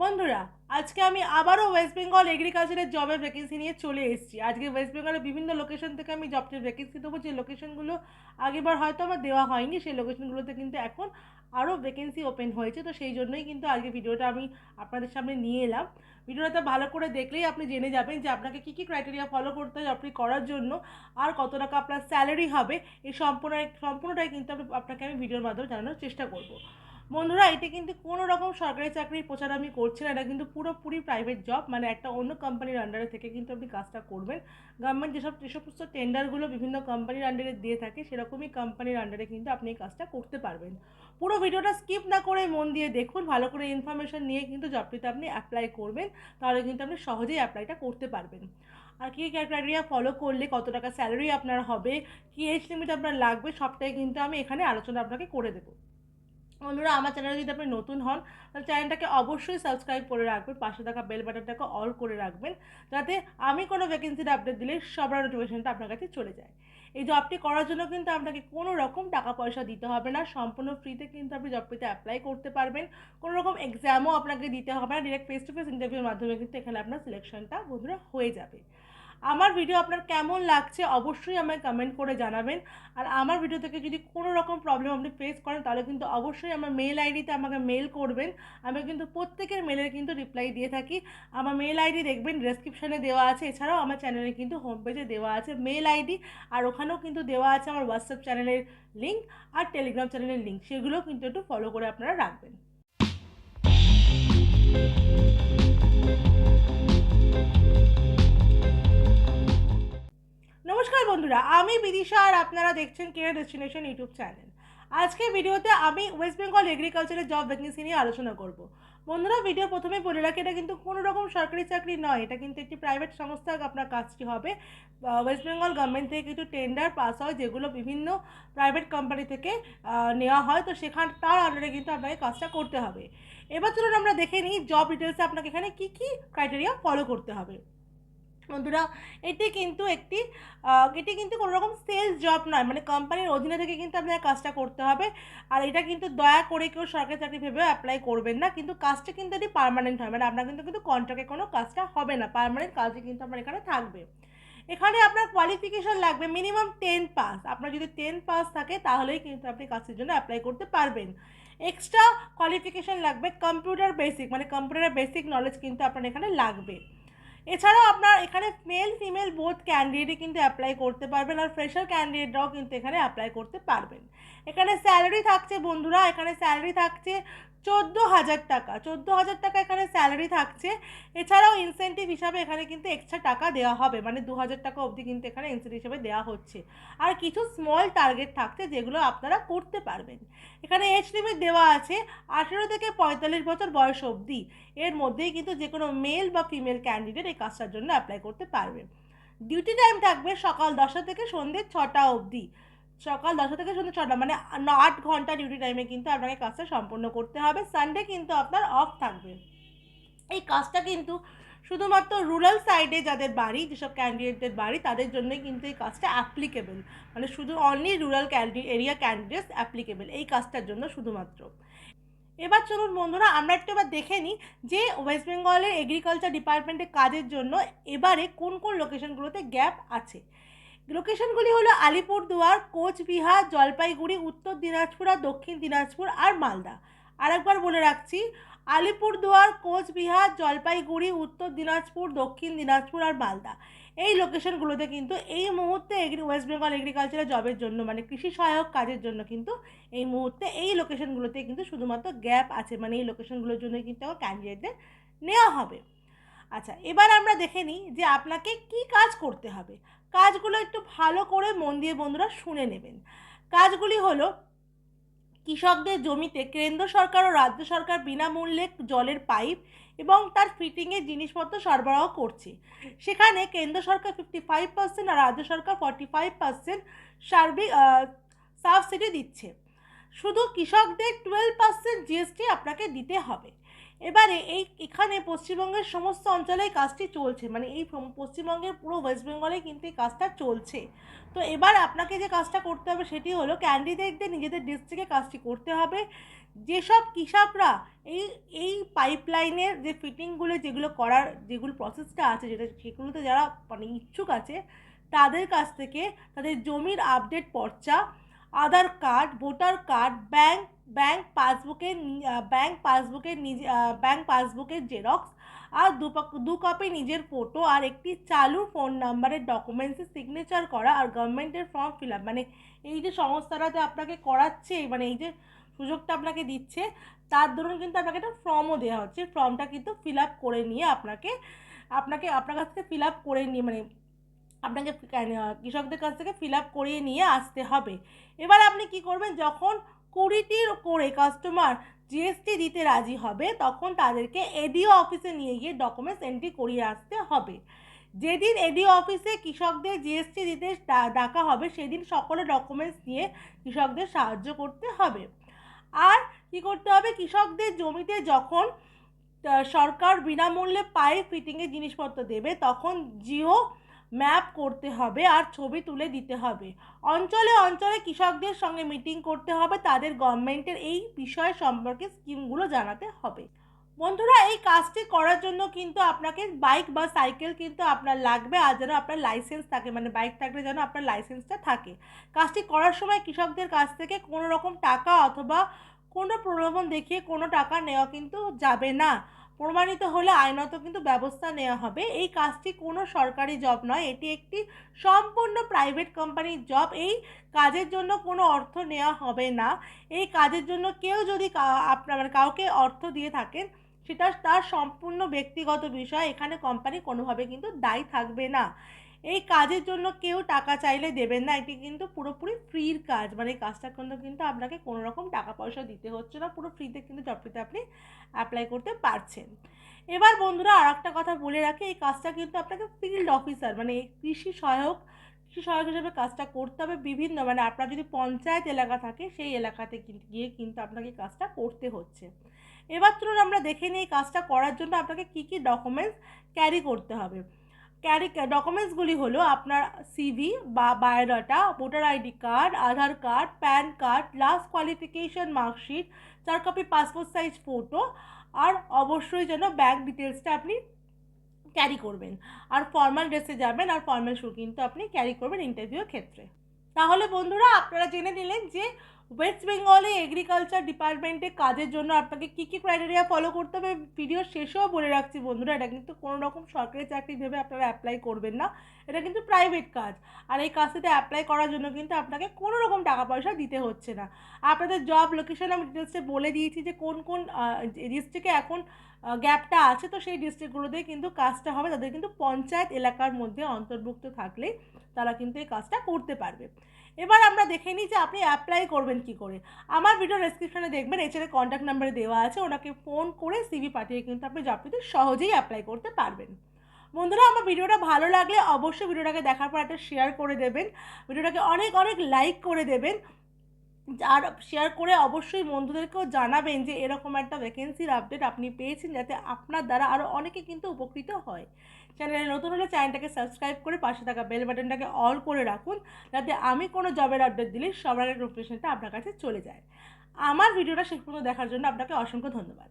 বন্ধুরা, আজকে আমি আবারও ওয়েস্ট বেঙ্গল এগ্রিকালচারের জবের ভ্যাকেন্সি নিয়ে চলে এসেছি। আজকে ওয়েস্ট বেঙ্গলের বিভিন্ন লোকেশন থেকে আমি জবটির ভ্যাকেন্সি দেবো। যে লোকেশনগুলো আগেবার হয়তো আমার দেওয়া হয়নি, সেই লোকেশনগুলোতে কিন্তু এখন আরও ভ্যাকেন্সি ওপেন হয়েছে। তো সেই জন্যই কিন্তু আজকে ভিডিওটা আমি আপনাদের সামনে নিয়ে এলাম। ভিডিওটা ভালো করে দেখলেই আপনি জেনে যাবেন যে আপনাকে কী কী ক্রাইটেরিয়া ফলো করতে হয় জবটি করার জন্য, আর কত টাকা আপনার স্যালারি হবে। এই সম্পূর্ণটাই কিন্তু আপনাকে আমি ভিডিওর মাধ্যমে জানানোর চেষ্টা করব। বন্ধুরা, এটা কিন্তু কোনো রকম সরকারি চাকরির প্রচার আমি করছি না। এটা কিন্তু পুরোপুরি প্রাইভেট জব, মানে একটা অন্য কোম্পানির আন্ডারে থেকে কিন্তু আপনি কাজটা করবেন। গভর্নমেন্ট যে সমস্ত টেন্ডারগুলো বিভিন্ন কোম্পানির আন্ডারে দিয়ে থাকে, সেরকমই কোম্পানির আন্ডারে কিন্তু আপনি এই কাজটা করতে পারবেন। পুরো ভিডিওটা স্কিপ না করে মন দিয়ে দেখুন, ভালো করে ইনফরমেশন নিয়ে কিন্তু জবটিতে আপনি অ্যাপ্লাই করবেন। তাহলে কিন্তু আপনি সহজেই অ্যাপ্লাইটা করতে পারবেন। আর কী ক্রাইটেরিয়া ফলো করলে কত টাকা স্যালারি আপনার হবে, কী এজ লিমিট আপনার লাগবে, সবটাই কিন্তু আমি এখানে আলোচনা আপনাকে করে দেবো। বন্ধুরা, আমার চ্যানেলে যদি আপনি নতুন হন তাহলে চ্যানেলটাকে অবশ্যই সাবস্ক্রাইব করে রাখবেন, পাশে থাকা বেল বাটনটাকে অল করে রাখবেন, যাতে আমি কোনো ভ্যাকেন্সির আপডেট দিলে সবার নোটিফিকেশনটা আপনার কাছে চলে যায়। এই জবটি করার জন্য কিন্তু আপনাকে কোনো রকম টাকা পয়সা দিতে হবে না, সম্পূর্ণ ফ্রিতে কিন্তু আপনি জবটিতে অ্যাপ্লাই করতে পারবেন। কোনো রকম এক্সামও আপনাকে দিতে হবে না, ডিরেক্ট ফেস টু ফেস ইন্টারভিউর মাধ্যমে কিন্তু এখানে আপনার সিলেকশনটা বন্ধুরা হয়ে যাবে। আমার ভিডিও আপনার কেমন লাগছে অবশ্যই আমায় কমেন্ট করে জানাবেন। আর আমার ভিডিও থেকে যদি কোনো রকম প্রবলেম আপনি ফেস করেন তাহলে কিন্তু অবশ্যই আমার মেল আইডিতে আমাকে মেল করবেন। আমি কিন্তু প্রত্যেকের মেলের কিন্তু রিপ্লাই দিয়ে থাকি। আমার মেল আইডি দেখবেন ডেসক্রিপশানে দেওয়া আছে, এছাড়াও আমার চ্যানেলে কিন্তু হোম পেজে দেওয়া আছে মেল আইডি। আর ওখানেও কিন্তু দেওয়া আছে আমার হোয়াটসঅ্যাপ চ্যানেলের লিঙ্ক আর টেলিগ্রাম চ্যানেলের লিঙ্ক, সেগুলোও কিন্তু একটু ফলো করে আপনারা রাখবেন। নমস্কার বন্ধুরা, আমি বিদিশা আর আপনারা দেখছেন কেরিয়ার ডেস্টিনেশন ইউটিউব চ্যানেল। আজকের ভিডিওতে আমি ওয়েস্ট বেঙ্গল এগ্রিকালচারের জব ভ্যাকেন্সি নিয়ে আলোচনা করব। বন্ধুরা, ভিডিও প্রথমে বলে রাখি, এটা কিন্তু কোনো রকম সরকারি চাকরি নয়, এটা কিন্তু একটি প্রাইভেট সংস্থা আপনার কাজটি হবে। ওয়েস্ট বেঙ্গল গভর্নমেন্ট থেকে কিছু টেন্ডার পাস হয়, যেগুলো বিভিন্ন প্রাইভেট কোম্পানি থেকে নেওয়া হয়। তো তার আন্ডারে কিন্তু আপনাকে কাজটা করতে হবে। এবার চলুন আমরা দেখে নিই জব ডিটেলসে আপনাকে এখানে কী কী ক্রাইটেরিয়া ফলো করতে হবে। বন্ধুরা, এটি কিন্তু কোনো রকম সেলস জব নয়, মানে কোম্পানির অধীনে থেকে কিন্তু আপনার কাজটা করতে হবে। আর এটা কিন্তু দয়া করে কেউ সরকারি চাকরি ভেবেও অ্যাপ্লাই করবেন না, কিন্তু কাজটা কিন্তু এটি পার্মানেন্ট হয়, মানে আপনার কিন্তু কন্ট্রাক্টে কোনো কাজটা হবে না, পার্মানেন্ট কাজই কিন্তু আপনার এখানে থাকবে। এখানে আপনার কোয়ালিফিকেশান লাগবে মিনিমাম 10 পাস। আপনার যদি 10 পাস থাকে তাহলেই কিন্তু আপনি কাজের জন্য অ্যাপ্লাই করতে পারবেন। এক্সট্রা কোয়ালিফিকেশান লাগবে কম্পিউটার বেসিক, মানে কম্পিউটারের বেসিক নলেজ কিন্তু আপনার এখানে লাগবে। এছাড়াও আপনার এখানে মেল ফিমেল বোথ ক্যান্ডিডেটই কিন্তু অ্যাপ্লাই করতে পারবেন, আর ফ্রেশার ক্যান্ডিডেটরাও কিন্তু এখানে অ্যাপ্লাই করতে পারবেন। এখানে স্যালারি থাকছে বন্ধুরা, এখানে স্যালারি থাকছে 14,000 টাকা। 14,000 টাকা এখানে স্যালারি থাকছে। এছাড়াও ইনসেন্টিভ হিসাবে এখানে কিন্তু এক্সট্রা টাকা দেওয়া হবে, মানে 2,000 টাকা অবধি কিন্তু এখানে ইনসেন্টিভ হিসাবে দেওয়া হচ্ছে। আর কিছু স্মল টার্গেট থাকছে যেগুলো আপনারা করতে পারবেন। এখানে এজ লিমিট দেওয়া আছে 18 থেকে 45 বছর বয়স অবধি। এর মধ্যেই কিন্তু যে কোনো মেল বা ফিমেল ক্যান্ডিডেট এই কাজটার জন্য অ্যাপ্লাই করতে পারবে। ডিউটি টাইম থাকবে সকাল 10টা থেকে সন্ধ্যে 6টা অবধি। সকাল 10টা থেকে সন্ধ্যে 6টা, মানে 8 ঘন্টা ডিউটি টাইমে কিন্তু আপনাকে কাজটা সম্পন্ন করতে হবে। সানডে কিন্তু আপনার অফ থাকবে। এই কাজটা কিন্তু শুধুমাত্র রুরাল সাইডে যাদের বাড়ি, যেসব ক্যান্ডিডেটদের বাড়ি, তাদের জন্যই কিন্তু এই কাজটা অ্যাপ্লিকেবল, মানে শুধু only rural area candidates applicable এই কাজটার জন্য শুধুমাত্র। এবার চলুন বন্ধুরা, আমরা একটু এবার দেখে নিই যে ওয়েস্ট বেঙ্গলের এগ্রিকালচার ডিপার্টমেন্টে কাজের জন্য এবারে কোন কোন লোকেশনগুলোতে গ্যাপ আছে। লোকেশনগুলি হলো আলিপুরদুয়ার, কোচবিহার, জলপাইগুড়ি, উত্তর দিনাজপুর আর দক্ষিণ দিনাজপুর আর মালদা। আরেকবার বলে রাখছি, আলিপুরদুয়ার, কোচবিহার, জলপাইগুড়ি, উত্তর দিনাজপুর, দক্ষিণ দিনাজপুর আর মালদা। এই লোকেশনগুলোতে কিন্তু এই মুহূর্তে ওয়েস্ট বেঙ্গল এগ্রিকালচারের জবের জন্য, মানে কৃষি সহায়ক কাজের জন্য কিন্তু এই মুহূর্তে এই লোকেশনগুলোতে কিন্তু শুধুমাত্র গ্যাপ আছে, মানে এই লোকেশনগুলোর জন্য কিন্তু ক্যান্ডিডেটদের নেওয়া হবে। আচ্ছা, এবার আমরা দেখে নিই যে আপনাকে কি কাজ করতে হবে। কাজগুলো একটু ভালো করে মন দিয়ে বন্ধুরা শুনে নেবেন। কাজগুলি হলো, কৃষকদের জমিতে কেন্দ্র সরকার ও রাজ্য সরকার বিনামূল্যে জলের পাইপ এবং তার ফিটিংয়ের জিনিসপত্র সরবরাহ করছে। সেখানে কেন্দ্র সরকার 55% আর রাজ্য সরকার 45% সার্বিক সাবসিডি দিচ্ছে। শুধু কৃষকদের 12% জিএসটি আপনাকে দিতে হবে। এবারে এখানে পশ্চিমবঙ্গের সমস্ত অঞ্চলেই কাজটি চলছে, মানে এই পশ্চিমবঙ্গের পুরো ওয়েস্ট বেঙ্গলে কিন্তু এই কাজটা চলছে। তো এবার আপনাকে যে কাজটা করতে হবে সেটি হলো ক্যান্ডিডেটদের নিজেদের ডিস্ট্রিক্টে কাজটি করতে হবে। যেসব কৃষকরা এই এই পাইপলাইনের যে ফিটিংগুলো যেগুলো প্রসেসটা আছে সেগুলোতে যারা মানে ইচ্ছুক আছে, তাদের কাছ থেকে তাদের জমির আপডেট পর্চা, আধার কার্ড, ভোটার কার্ড, ব্যাংক পাসবুকের জেরক্স, আর দু কপি নিজের ফটো, আর একটি চালু ফোন নাম্বারের ডকুমেন্টসে সিগনেচার করা, আর গভর্নমেন্টের ফর্ম ফিল আপ, মানে এই যে সংস্থাটাতে আপনাকে করাচ্ছে, মানে এই যে সুযোগটা আপনাকে দিচ্ছে, তার দরুন কিন্তু আপনাকে একটা ফর্মও দেওয়া হচ্ছে। ফর্মটা কিন্তু ফিল আপ করে নিয়ে আপনাকে আপনাকে আপনার কাছ থেকে ফিল আপ করে নিয়ে মানে আপনাকে কৃষকদের কাছ থেকে ফিল আপ করিয়ে নিয়ে আসতে হবে। এবার আপনি কি করবেন, যখন 20টির করে কাস্টমার জিএসটি দিতে রাজি হবে, তখন তাদেরকে এডিও অফিসে নিয়ে গিয়ে ডকুমেন্টস এন্ট্রি করিয়ে আসতে হবে। যেদিন এডিও অফিসে কৃষকদের জিএসটি দিতে ডাকা হবে, সেদিন সকলে ডকুমেন্টস নিয়ে কৃষকদের সাহায্য করতে হবে। আর কি করতে হবে, কৃষকদের জমিতে যখন সরকার বিনামূল্যে পাইপ ফিটিংয়ের জিনিসপত্র দেবে, তখন জিও ম্যাপ করতে হবে আর ছবি তুলে দিতে হবে। অঞ্চলে অঞ্চলে কৃষকদের সঙ্গে মিটিং করতে হবে, তাদের গভর্নমেন্টের এই বিষয় সম্পর্কে স্কিমগুলো জানাতে হবে। বন্ধুরা, এই কাজটি করার জন্য কিন্তু আপনাকে বাইক বা সাইকেল কিন্তু আপনার লাগবে, আর যেন আপনার লাইসেন্স থাকে, মানে বাইক থাকলে যেন আপনার লাইসেন্সটা থাকে। কাজটি করার সময় কৃষকদের কাছ থেকে কোনো রকম টাকা অথবা কোনো প্রলোভন দেখিয়ে কোনো টাকা নেওয়া কিন্তু যাবে না। প্রমাণিত হলে আইনত কিন্তু ব্যবস্থা নেওয়া হবে। এই কাজটি কোনো সরকারি জব নয়, এটি একটি সম্পূর্ণ প্রাইভেট কোম্পানির জব। এই কাজের জন্য কোনো অর্থ নেওয়া হবে না। এই কাজের জন্য কেউ যদি আপনার মানে কাউকে অর্থ দিয়ে থাকেন, সেটা তার সম্পূর্ণ ব্যক্তিগত বিষয়। এখানে কোম্পানি কোনোভাবে কিন্তু দায়ী থাকবে না। এই কাজের জন্য কেউ টাকা চাইলে দেবেন না। এটি কিন্তু পুরোপুরি ফ্রির কাজ, মানে এই কাজটার জন্য কিন্তু আপনাকে কোনো রকম টাকা পয়সা দিতে হচ্ছে না, পুরো ফ্রিতে কিন্তু জবটিতে আপনি অ্যাপ্লাই করতে পারছেন। এবার বন্ধুরা, আর একটা কথা বলে রাখি, এই কাজটা কিন্তু আপনাকে ফিল্ড অফিসার মানে কৃষি সহায়ক হিসেবে কাজটা করতে হবে। বিভিন্ন মানে আপনার যদি পঞ্চায়েত এলাকা থাকে, সেই এলাকাতে গিয়ে কিন্তু আপনাকে কাজটা করতে হচ্ছে। এবার চলুন আমরা দেখে নিই কাজটা করার জন্য আপনাকে কী কী ডকুমেন্টস ক্যারি করতে হবে। ডকুমেন্টসগুলি হলো আপনার সিভি বা biodata, voter ID card, Aadhaar card, PAN card, last qualification marksheet, 4 copy passport size photo, আর অবশ্যই যেন ব্যাংক ডিটেলসটা আপনি ক্যারি করবেন। আর ফর্মাল ড্রেসে যাবেন, আর ফর্মাল শ্যু কিন্তু আপনি ক্যারি করবেন ইন্টারভিউর ক্ষেত্রে। তাহলে বন্ধুরা, আপনারা জেনে নিলেন যে ওয়েস্ট বেঙ্গলে এগ্রিকালচার ডিপার্টমেন্টে কাজের জন্য আপনাকে কী কী ক্রাইটেরিয়া ফলো করতে হবে। ভিডিওর শেষেও বলে রাখছি বন্ধুরা, এটা কিন্তু কোনো রকম সরকারি চাকরি ভেবে আপনারা অ্যাপ্লাই করবেন না। এটা কিন্তু প্রাইভেট কাজ, আর এই কাজটিতে অ্যাপ্লাই করার জন্য কিন্তু আপনাকে কোনো রকম টাকা পয়সা দিতে হচ্ছে না। আপনাদের জব লোকেশন আমি ডিটেলসে বলে দিয়েছি যে কোন কোন ডিস্ট্রিক্টে এখন গ্যাপটা আছে, তো সেই ডিস্ট্রিক্টগুলোতেই কিন্তু কাজটা হবে। তাদের কিন্তু পঞ্চায়েত এলাকার মধ্যে অন্তর্ভুক্ত থাকলে তারা কিন্তু এই কাজটা করতে পারবে। এবার আমরা দেখে নিই যে আপনি অ্যাপ্লাই করবেন কি করে। আমার ভিডিও ডেসক্রিপশনে দেখবেন এছাড়া কন্ট্যাক্ট নাম্বারে দেওয়া আছে, ওনাকে ফোন করে সিভি পাঠিয়ে কিন্তু আপনি জবটিতে সহজেই অ্যাপ্লাই করতে পারবেন। বন্ধুরা, আমার ভিডিওটা ভালো লাগলে অবশ্যই ভিডিওটাকে দেখার পর একটা শেয়ার করে দেবেন, ভিডিওটাকে অনেক অনেক লাইক করে দেবেন, আর শেয়ার করে অবশ্যই বন্ধুদেরকেও জানাবেন যে এরকম একটা ভ্যাকেন্সির আপডেট আপনি পেয়েছেন, যাতে আপনার দ্বারা আরও অনেকে কিন্তু উপকৃত হয়। চ্যানেলে নতুন হলে চ্যানেলটাকে সাবস্ক্রাইব করে পাশে থাকা বেল বাটনটাকে অল করে রাখুন, যাতে আমি কোনো জবের আপডেট দিলে সবার আগে নোটিফিকেশনটা আপনার কাছে চলে যায়। আমার ভিডিওটা শেষ পর্যন্ত দেখার জন্য আপনাকে অসংখ্য ধন্যবাদ।